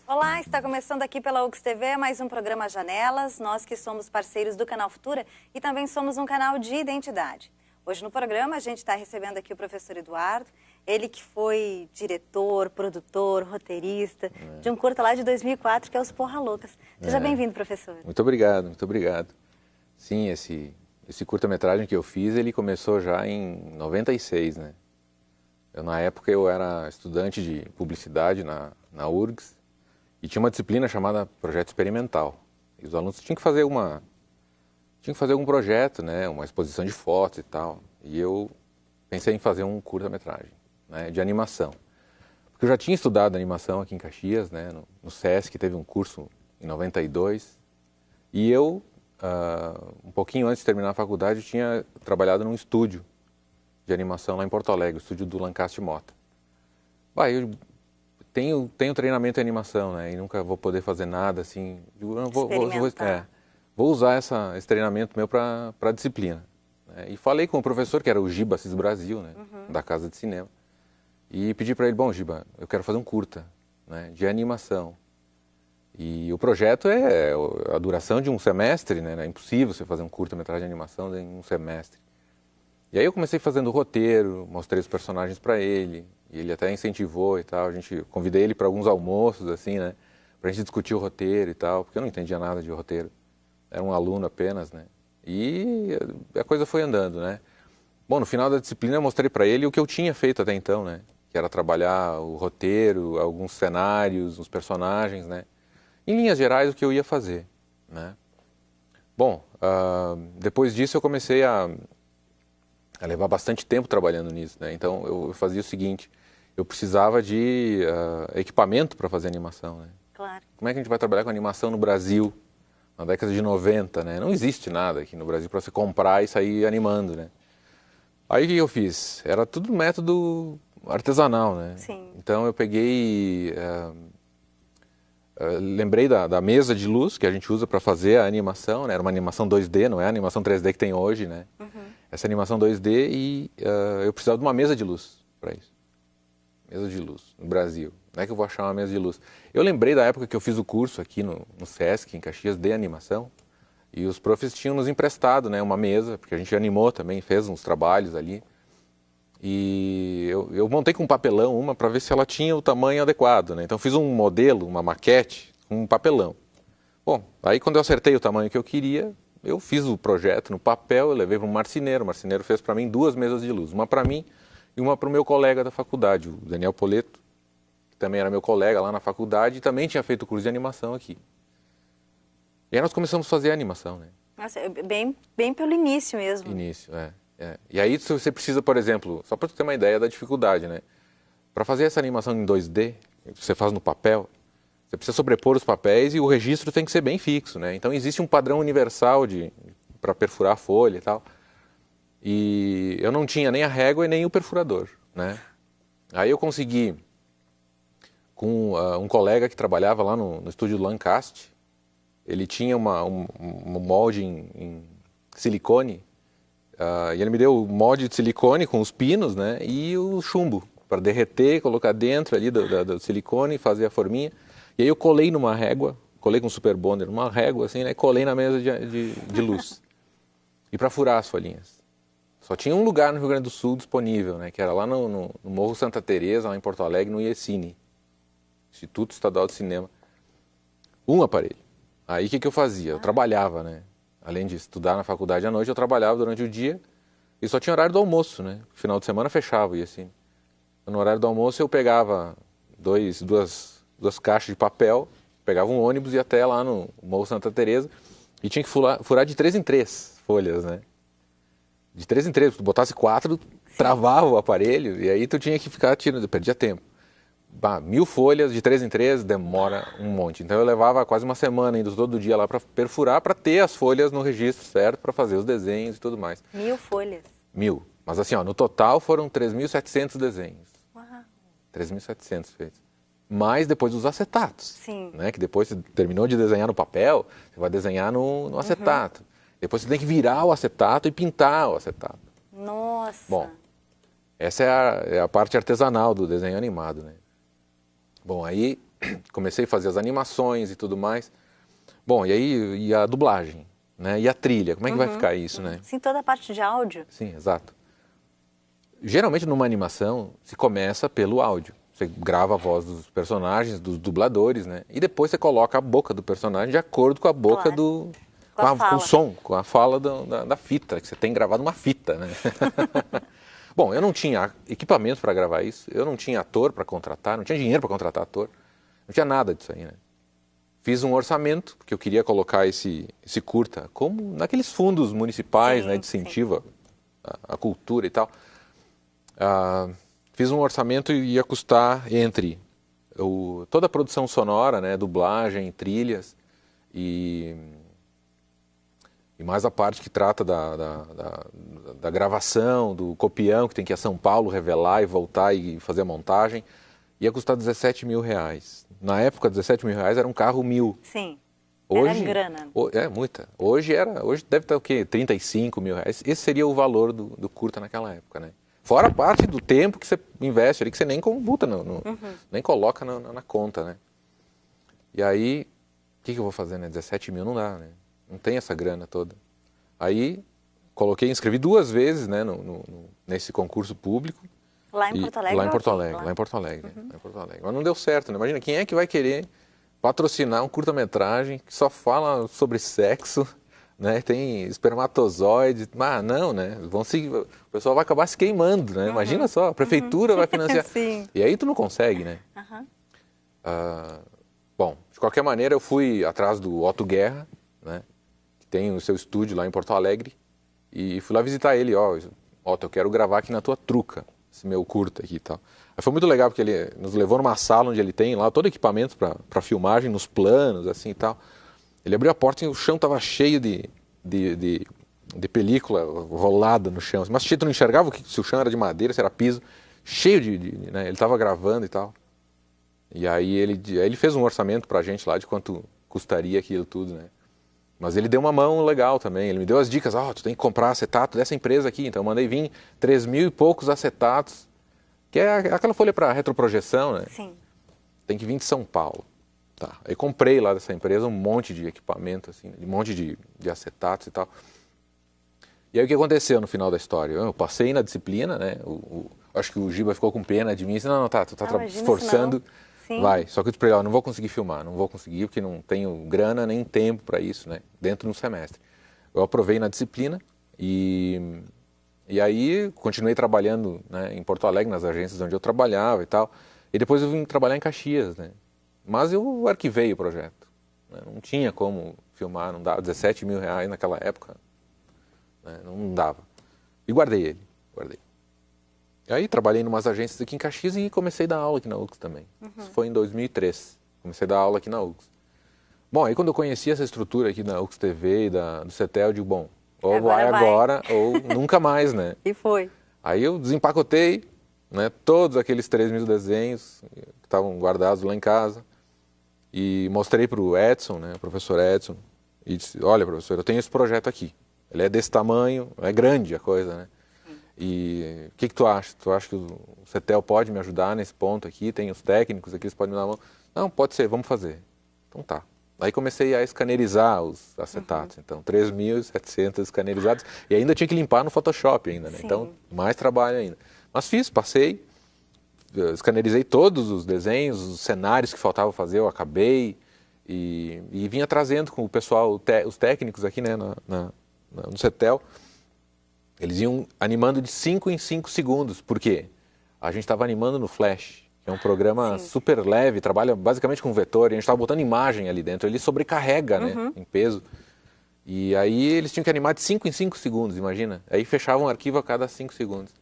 Olá, está começando aqui pela UX TV mais um programa Janelas, nós que somos parceiros do canal Futura e também somos um canal de identidade. Hoje no programa a gente está recebendo aqui o professor Eduardo, ele que foi diretor, produtor, roteirista de um curta lá de 2004 que é Os Porra Loucas. Seja bem-vindo, professor. Muito obrigado, muito obrigado. Sim, esse curta-metragem que eu fiz, ele começou já em 96, né? Na época eu era estudante de publicidade na URGS, e tinha uma disciplina chamada Projeto Experimental. E os alunos tinham que fazer algum projeto, né, uma exposição de fotos e tal. E eu pensei em fazer um curta-metragem, né, de animação. Porque eu já tinha estudado animação aqui em Caxias, né, no SESC, teve um curso em 92. E eu, um pouquinho antes de terminar a faculdade, eu tinha trabalhado num estúdio de animação lá em Porto Alegre, o estúdio do Lancaster Mota. Eu tenho treinamento em animação, né? E nunca vou poder fazer nada assim. Vou usar esse treinamento meu para a disciplina. Né? E falei com o professor, que era o Giba Assis Brasil, né? Da Casa de Cinema. E pedi para ele, bom, Giba, eu quero fazer um curta, né? De animação. E o projeto é a duração de um semestre, né? É impossível você fazer um curta-metragem de animação em um semestre. E aí eu comecei fazendo o roteiro, mostrei os personagens para ele. E ele até incentivou e tal, convidei ele para alguns almoços, assim, né, pra gente discutir o roteiro e tal, porque eu não entendia nada de roteiro, era um aluno apenas, né, e a coisa foi andando, né. Bom, no final da disciplina eu mostrei para ele o que eu tinha feito até então, né, que era trabalhar o roteiro, alguns cenários, os personagens, né, em linhas gerais o que eu ia fazer, né. Bom, depois disso eu comecei a levar bastante tempo trabalhando nisso, né, então eu fazia o seguinte: eu precisava de equipamento para fazer animação, né? Claro. Como é que a gente vai trabalhar com animação no Brasil, na década de 90, né? Não existe nada aqui no Brasil para você comprar e sair animando, né? Aí o que eu fiz? Era tudo método artesanal, né? Sim. Então eu peguei... lembrei da mesa de luz que a gente usa para fazer a animação, né? Era uma animação 2D, não é a animação 3D que tem hoje, né? Essa animação 2D e eu precisava de uma mesa de luz para isso. Mesa de luz, no Brasil. Não é que eu vou achar uma mesa de luz. Eu lembrei da época que eu fiz o curso aqui no SESC, em Caxias, de animação, e os profs tinham nos emprestado, né, uma mesa, porque a gente animou também, fez uns trabalhos ali. E eu montei com papelão para ver se ela tinha o tamanho adequado, né? Então fiz um modelo, uma maquete, com um papelão. Bom, aí quando eu acertei o tamanho que eu queria, eu fiz o projeto no papel, eu levei para um marceneiro. O marceneiro fez para mim 2 mesas de luz, uma para mim e uma para o meu colega da faculdade, o Daniel Poleto, que também era meu colega lá na faculdade e também tinha feito o curso de animação aqui. E aí nós começamos a fazer a animação, né? Nossa, bem pelo início mesmo. Início, E aí você precisa, por exemplo, só para você ter uma ideia da dificuldade, né? Para fazer essa animação em 2D, que você faz no papel, você precisa sobrepor os papéis e o registro tem que ser bem fixo, né? Então existe um padrão universal para perfurar a folha e tal. E eu não tinha nem a régua e nem o perfurador, né? Aí eu consegui, com um colega que trabalhava lá no estúdio do Lancaster, ele tinha um molde em silicone, e ele me deu o molde de silicone com os pinos, né? E o chumbo, para derreter, colocar dentro ali do silicone, fazer a forminha. E aí eu colei numa régua, colei com super bonder numa régua assim, né? Colei na mesa de luz. E para furar as folhinhas. Só tinha um lugar no Rio Grande do Sul disponível, né, que era lá no Morro Santa Teresa, lá em Porto Alegre, no IECine, Instituto Estadual de Cinema. Um aparelho. Aí o que eu fazia? Eu trabalhava, né? Além de estudar na faculdade à noite, eu trabalhava durante o dia e só tinha horário do almoço, né? Final de semana fechava o IECine. No horário do almoço eu pegava duas caixas de papel, pegava um ônibus e ia até lá no Morro Santa Teresa e tinha que furar de 3 em 3 folhas, né? De 3 em 3, se tu botasse 4, travava o aparelho e aí tu tinha que ficar tirando, perdia tempo. 1000 folhas de 3 em 3 demora um monte. Então eu levava quase uma semana indo todo dia lá para perfurar, para ter as folhas no registro certo, para fazer os desenhos e tudo mais. 1000 folhas? 1000. Mas assim, ó, no total foram 3.700 desenhos. Uau. 3.700 feitos. Mais depois os acetatos. Sim. Né? Que depois você terminou de desenhar no papel, você vai desenhar no acetato. Depois você tem que virar o acetato e pintar o acetato. Nossa. Bom, essa é a parte artesanal do desenho animado, né? Bom, aí comecei a fazer as animações e tudo mais. Bom, e aí e a dublagem, né? E a trilha, como é que vai ficar isso, né? Sim, toda a parte de áudio. Sim, exato. Geralmente numa animação se começa pelo áudio. Você grava a voz dos personagens, dos dubladores, né? E depois você coloca a boca do personagem de acordo com a boca Claro. com o som, com a fala da fita, que você tem gravado uma fita, né? Bom, eu não tinha equipamento para gravar isso, eu não tinha ator para contratar, não tinha dinheiro para contratar ator, não tinha nada disso aí, né? Fiz um orçamento, porque eu queria colocar esse curta como naqueles fundos municipais, Sim, né, de incentivo à cultura e tal. Fiz um orçamento e ia custar entre toda a produção sonora, né, dublagem, trilhas e mais a parte que trata da gravação, do copião, que tem que ir a São Paulo revelar e voltar e fazer a montagem, ia custar 17 mil reais. Na época, 17 mil reais era um carro 1000. Sim, Hoje, era grana. Muita. Hoje deve estar o quê? 35 mil reais. Esse seria o valor do curta naquela época, né? Fora a parte do tempo que você investe ali, que você nem computa, nem coloca na conta, né? E aí, o que eu vou fazer, né? 17 mil não dá, né? Não tem essa grana toda. Aí, inscrevi 2 vezes, né, nesse concurso público. Lá em Porto Alegre? Lá em Porto Alegre, lá em Porto Alegre. Mas não deu certo, né? Imagina, quem é que vai querer patrocinar um curta-metragem que só fala sobre sexo, né? Tem espermatozoide. Não, né? O pessoal vai acabar se queimando, né? Imagina só, a prefeitura vai financiar. Sim. E aí tu não consegue, né? Bom, de qualquer maneira eu fui atrás do Otto Guerra, né? Que tem o seu estúdio lá em Porto Alegre, e fui lá visitar ele. Otto, eu quero gravar aqui na tua truca, esse meu curta aqui e tal. Aí foi muito legal, porque ele nos levou numa sala onde ele tem lá todo equipamento para filmagem, nos planos, assim e tal. Ele abriu a porta e o chão estava cheio de película rolada no chão. Mas tu não enxergava se o chão era de madeira, se era piso, cheio né? Ele estava gravando e tal. E aí ele fez um orçamento pra gente lá de quanto custaria aquilo tudo, né? Mas ele deu uma mão legal também, ele me deu as dicas, tu tem que comprar acetato dessa empresa aqui, então eu mandei vir 3.000 e poucos acetatos, que é aquela folha para retroprojeção, né? Sim. Tem que vir de São Paulo. Tá. Aí comprei lá dessa empresa um monte de equipamento, assim, um monte de acetatos e tal. E aí o que aconteceu no final da história? Eu passei na disciplina, né? Acho que o Giba ficou com pena de mim, disse, não, tu tá se esforçando. Sim. Vai, só que eu te falei, não vou conseguir filmar, não vou conseguir porque não tenho grana nem tempo para isso, né? Dentro de um semestre. Eu aprovei na disciplina e aí continuei trabalhando, né, em Porto Alegre, nas agências onde eu trabalhava e tal. E depois eu vim trabalhar em Caxias, né? Mas eu arquivei o projeto, né? Não tinha como filmar, não dava, 17 mil reais naquela época, né? Não dava. E guardei. E aí trabalhei em umas agências aqui em Caxias e comecei a dar aula aqui na UX também. Isso foi em 2003. Comecei a dar aula aqui na UX. Bom, aí quando eu conheci essa estrutura aqui da UX TV e do CETEL, eu digo, bom, ou vai agora ou nunca mais, né? E foi. Aí eu desempacotei, né, todos aqueles 3.000 desenhos que estavam guardados lá em casa e mostrei para o Edson, né, o professor Edson, e disse, olha, professor, eu tenho esse projeto aqui. Ele é desse tamanho, é grande a coisa, né? E o que tu acha? Tu acha que o CETEL pode me ajudar nesse ponto aqui? Tem os técnicos aqui, eles podem me dar a mão? Não, pode ser, vamos fazer. Então tá. Aí comecei a escanerizar os acetatos. Então, 3.700 escanerizados. E ainda tinha que limpar no Photoshop ainda, né? Então, mais trabalho ainda. Mas passei, escanerizei todos os desenhos, os cenários que faltava fazer, eu acabei e vinha trazendo com o pessoal, os técnicos aqui, né, no CETEL. Eles iam animando de 5 em 5 segundos. Por quê? A gente estava animando no Flash, que é um programa super leve, trabalha basicamente com vetor, e a gente estava botando imagem ali dentro. Ele sobrecarrega, né, em peso. E aí eles tinham que animar de 5 em 5 segundos, imagina. Aí fechavam um arquivo a cada 5 segundos.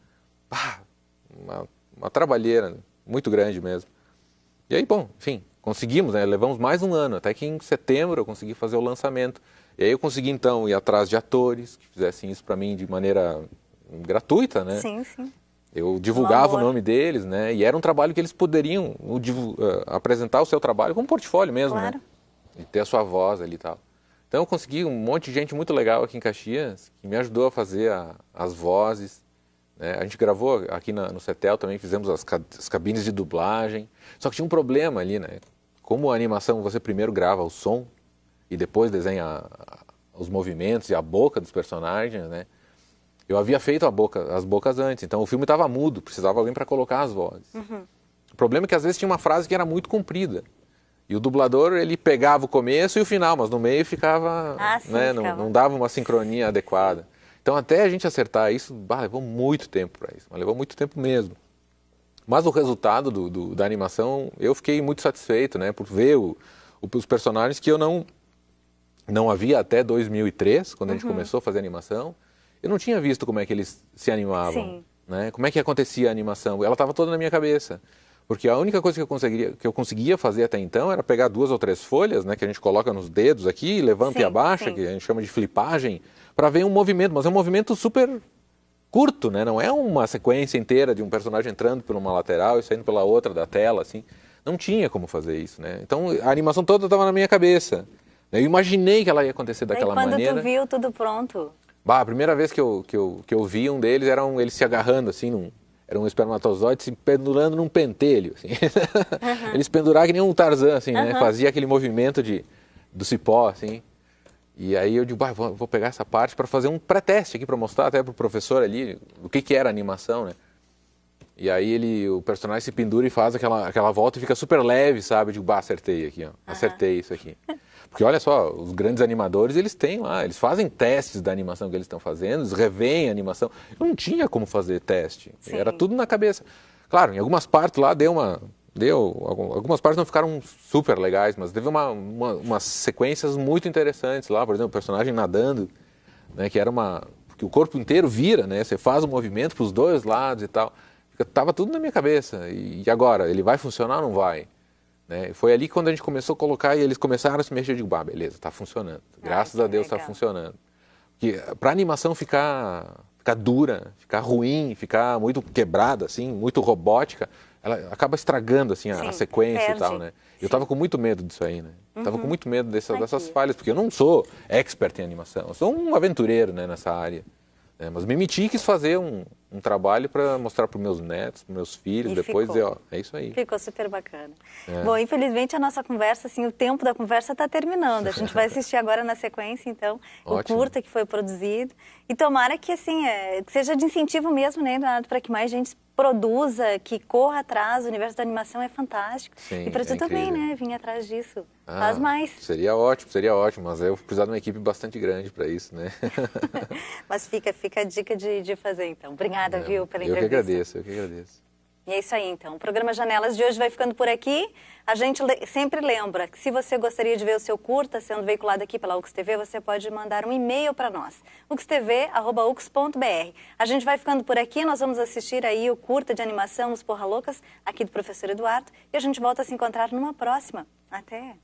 Uma trabalheira muito grande mesmo. E aí, bom, enfim, conseguimos, né? Levamos mais um ano, até que em setembro eu consegui fazer o lançamento. E aí eu consegui, então, ir atrás de atores que fizessem isso para mim de maneira gratuita, né? Sim, sim. Eu divulgava o amor. nome deles, né? E era um trabalho que eles poderiam apresentar o seu trabalho como portfólio mesmo, Claro. né? E ter a sua voz ali e tal. Então eu consegui um monte de gente muito legal aqui em Caxias, que me ajudou a fazer as vozes, né? A gente gravou aqui no CETEL também, fizemos as cabines de dublagem. Só que tinha um problema ali, né? Como a animação, você primeiro grava o som e depois desenha os movimentos e a boca dos personagens, né? Eu havia feito as bocas antes, então o filme estava mudo, precisava alguém para colocar as vozes. O problema é que às vezes tinha uma frase que era muito comprida. E o dublador, ele pegava o começo e o final, mas no meio ficava, Sim, né, ficava. não dava uma sincronia adequada. Então até a gente acertar isso, levou muito tempo para isso, mas levou muito tempo mesmo. Mas o resultado da animação, eu fiquei muito satisfeito, né, por ver os personagens que eu não havia até 2003, quando a gente começou a fazer animação. Eu não tinha visto como é que eles se animavam, Sim. né? Como é que acontecia a animação. Ela estava toda na minha cabeça. Porque a única coisa que eu conseguia fazer até então era pegar 2 ou 3 folhas, né, que a gente coloca nos dedos aqui, levanta e Sim, abaixa, sim. que a gente chama de flipagem, para ver um movimento. Mas é um movimento super curto, né? Não é uma sequência inteira de um personagem entrando por uma lateral e saindo pela outra da tela, assim. Não tinha como fazer isso, né? Então a animação toda estava na minha cabeça. Eu imaginei que ela ia acontecer Daí daquela quando maneira. tu viu tudo pronto. Bah, a primeira vez que eu vi um deles, eles se agarrando, assim, era um espermatozoide se pendurando num pentelho, assim. Eles penduravam que nem um Tarzan, assim, né? Fazia aquele movimento do cipó, assim. E aí eu digo, bah, vou pegar essa parte para fazer um pré-teste aqui, para mostrar até pro professor ali o que era animação, né? E aí o personagem se pendura e faz aquela volta e fica super leve, sabe? Eu digo, bah, acertei aqui, ó. Acertei isso aqui. Porque olha só, os grandes animadores, eles têm lá, eles fazem testes da animação que eles estão fazendo, eles revêem a animação. Eu não tinha como fazer teste, Sim. era tudo na cabeça. Claro, em algumas partes lá algumas partes não ficaram super legais, mas teve umas sequências muito interessantes lá, por exemplo, o personagem nadando, né, que o corpo inteiro vira, né, você faz o movimento para os dois lados e tal. Tava tudo na minha cabeça. E agora, ele vai funcionar ou não vai? Né? Foi ali quando a gente começou a colocar e eles começaram a se mexer. Eu digo, bah, beleza, está funcionando. Graças a Deus está funcionando. Porque para a animação ficar dura, ficar ruim, ficar muito quebrada, assim, muito robótica, ela acaba estragando assim, a sequência perde. e tal, né? Eu estava com muito medo disso aí, né? Estava com muito medo dessas Aqui. falhas, porque eu não sou expert em animação, eu sou um aventureiro, né, nessa área. Mas me meti e quis fazer um trabalho para mostrar para os meus netos, para meus filhos, E depois ficou. dizer, ó, é isso aí. Ficou super bacana. Bom, infelizmente a nossa conversa, assim, o tempo da conversa está terminando. A gente vai assistir agora na sequência, então, Ótimo. o curta que foi produzido. E tomara que, assim, que seja de incentivo mesmo, né, Leonardo, para que mais gente produza, que corra atrás. O universo da animação é fantástico. Sim, e para tu é também, incrível. né, vir atrás disso. Faz mais. Seria ótimo, mas eu vou precisar de uma equipe bastante grande para isso, né? Mas fica a dica de fazer, então. Obrigada, viu, pela entrevista. Eu que agradeço. E é isso aí, então. O programa Janelas de hoje vai ficando por aqui. A gente sempre lembra que se você gostaria de ver o seu curta sendo veiculado aqui pela UX TV, você pode mandar um e-mail para nós, uxtv@ux.br. A gente vai ficando por aqui, nós vamos assistir aí o curta de animação Os Porra Loucas, aqui do professor Eduardo, e a gente volta a se encontrar numa próxima. Até!